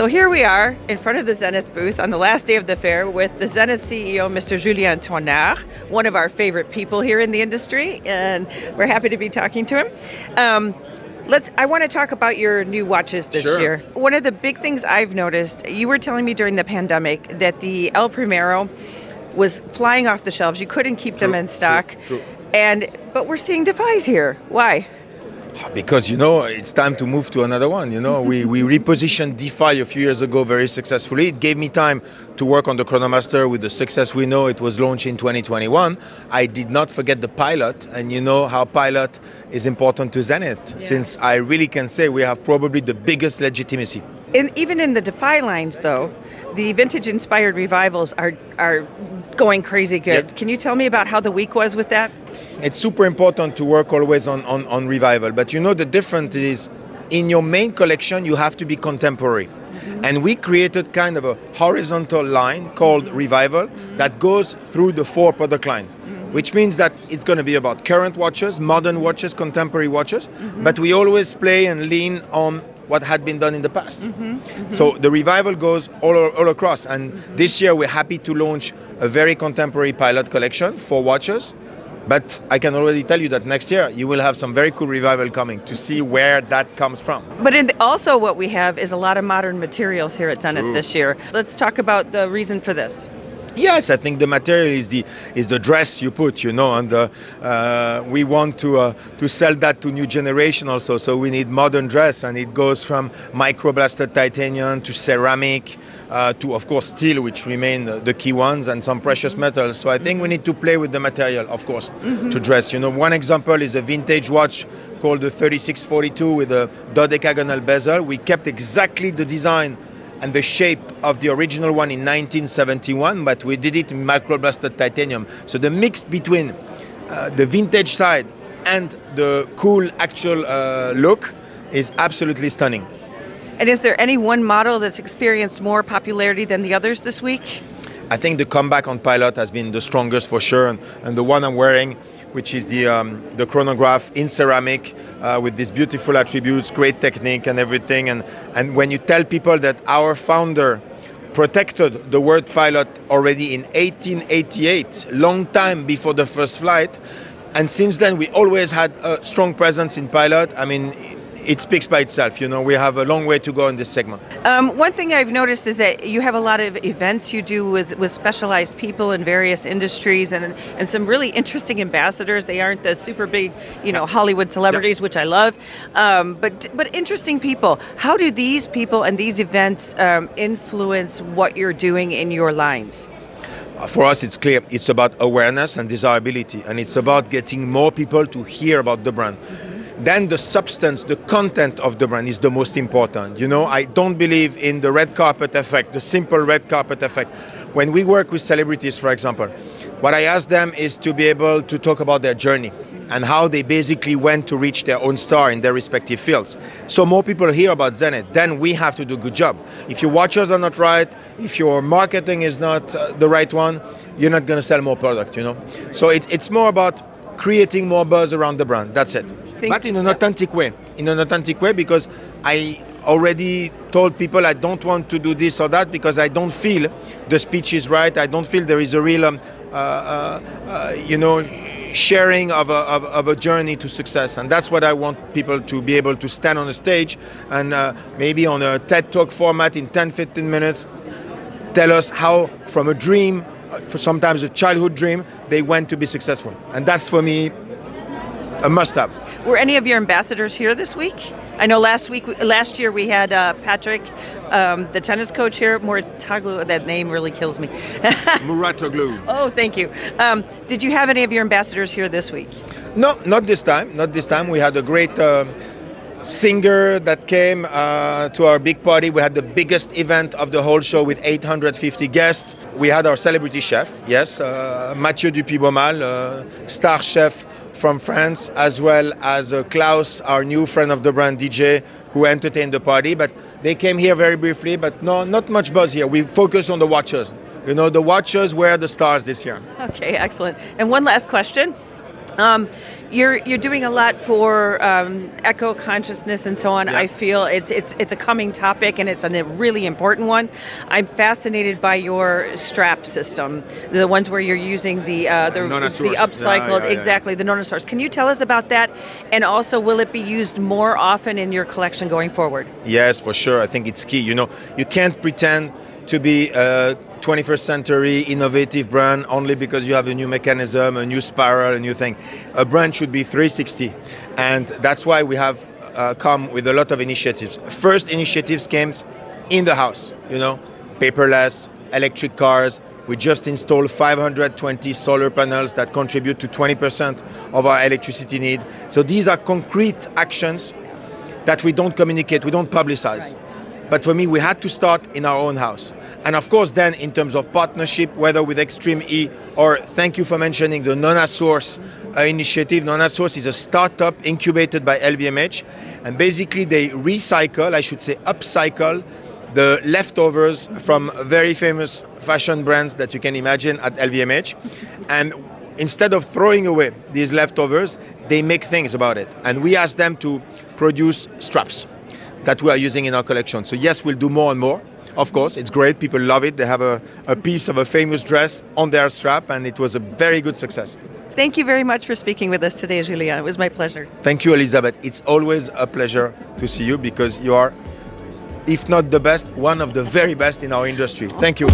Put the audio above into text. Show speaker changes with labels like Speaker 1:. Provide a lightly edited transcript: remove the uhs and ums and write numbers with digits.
Speaker 1: So here we are in front of the Zenith booth on the last day of the fair with the Zenith CEO, Mr. Julien Tornare, one of our favorite people here in the industry, and we're happy to be talking to him. I want to talk about your new watches this year. One of the big things I've noticed, you were telling me during the pandemic that the El Primero was flying off the shelves. You couldn't keep them in stock.
Speaker 2: True.
Speaker 1: But we're seeing Defies here. Why?
Speaker 2: Because, it's time to move to another one. We repositioned Defy a few years ago very successfully. It gave me time to work on the Chronomaster with the success we know. It was launched in 2021. I did not forget the Pilot, and you know how Pilot is important to Zenith, since I really can say we have probably the biggest legitimacy.
Speaker 1: Even in the Defy lines, though, the vintage-inspired revivals are going crazy good.
Speaker 2: Yep.
Speaker 1: Can you tell me about how the week was with that?
Speaker 2: It's super important to work always on revival, but the difference is in your main collection you have to be contemporary. And we created kind of a horizontal line called Revival that goes through the 4 product line, which means that it's going to be about current watches, modern watches, contemporary watches, but we always play and lean on what had been done in the past. So the revival goes all across, and this year we're happy to launch a very contemporary Pilot collection for watches. But I can already tell you that next year you will have some very cool revival coming to see where that comes from.
Speaker 1: But also what we have is a lot of modern materials here at Zenith this year. Let's talk about the reason for this.
Speaker 2: Yes, I think the material is the dress you put, and we want to sell that to new generation also. So we need modern dress, and it goes from microblasted titanium to ceramic to, of course, steel, which remain the key ones, and some precious metals. So I think we need to play with the material, of course, to dress. One example is a vintage watch called the 3642 with a dodecagonal bezel. We kept exactly the design and the shape of the original one in 1971, but we did it in microblasted titanium. So the mix between the vintage side and the cool actual look is absolutely stunning.
Speaker 1: And is there any one model that's experienced more popularity than the others this week?
Speaker 2: I think the comeback on Pilot has been the strongest for sure, and the one I'm wearing, which is the chronograph in ceramic with these beautiful attributes, great technique and everything. And when you tell people that our founder protected the word Pilot already in 1888, long time before the first flight, and since then we always had a strong presence in Pilot, it speaks by itself. We have a long way to go in this segment.
Speaker 1: One thing I've noticed is that you have a lot of events you do with specialized people in various industries and some really interesting ambassadors. They aren't the super big, Hollywood celebrities, which I love, but interesting people. How do these people and these events influence what you're doing in your lines?
Speaker 2: For us, it's clear. It's about awareness and desirability, and it's about getting more people to hear about the brand. Then the substance, the content of the brand is the most important. I don't believe in the red carpet effect, the simple red carpet effect. When we work with celebrities, for example, what I ask them is to be able to talk about their journey and how they basically went to reach their own star in their respective fields. So more people hear about Zenith, then we have to do a good job. If your watches are not right, if your marketing is not the right one, you're not going to sell more product, So it's more about creating more buzz around the brand. That's it. But in an authentic way. Because I already told people I don't want to do this or that because I don't feel the speech is right. I don't feel there is a real, sharing of a journey to success. And that's what I want people to be able to stand on a stage and maybe on a TED Talk format in 10-15 minutes, tell us how from a dream, for sometimes a childhood dream, they went to be successful. And that's for me a must-have.
Speaker 1: Were any of your ambassadors here this week? I know last year we had Patrick, the tennis coach here, Muratoglu. That name really kills me.
Speaker 2: Muratoglu.
Speaker 1: Oh, thank you. Did you have any of your ambassadors here this week?
Speaker 2: No, not this time. Not this time. We had a great singer that came to our big party. We had the biggest event of the whole show with 850 guests. We had our celebrity chef, yes, Mathieu Dupuy-Beaumal, star chef from France, as well as Klaus, our new friend of the brand, DJ, who entertained the party. But they came here very briefly, but no, not much buzz here. We focus on the watchers. The watchers were the stars this year.
Speaker 1: Okay, excellent. And one last question. You're doing a lot for eco consciousness and so on.
Speaker 2: Yeah.
Speaker 1: I feel it's a coming topic and it's a really important one. I'm fascinated by your strap system, the ones where you're using the upcycled, exactly, the Nonasaurs. Can you tell us about that? And also, will it be used more often in your collection going forward?
Speaker 2: Yes, for sure. I think it's key. You know, you can't pretend to be a 21st century innovative brand only because you have a new mechanism, a new spiral, a new thing. A brand should be 360, and that's why we have come with a lot of initiatives. First initiatives came in the house, you know, paperless, electric cars. We just installed 520 solar panels that contribute to 20% of our electricity need. So these are concrete actions that we don't communicate, we don't publicize. Right. But for me, we had to start in our own house. And of course, then in terms of partnership, whether with Extreme E or thank you for mentioning the Nonasource initiative. Nonasource is a startup incubated by LVMH. And basically they recycle, I should say upcycle, the leftovers from very famous fashion brands that you can imagine at LVMH. And instead of throwing away these leftovers, they make things about it. And we ask them to produce straps that we are using in our collection. So yes, we'll do more and more. Of course, it's great. People love it. They have a piece of a famous dress on their strap, and it was a very good success.
Speaker 1: Thank you very much for speaking with us today, Julien. It was my pleasure.
Speaker 2: Thank you, Elizabeth. It's always a pleasure to see you because you are, if not the best, one of the very best in our industry. Thank you.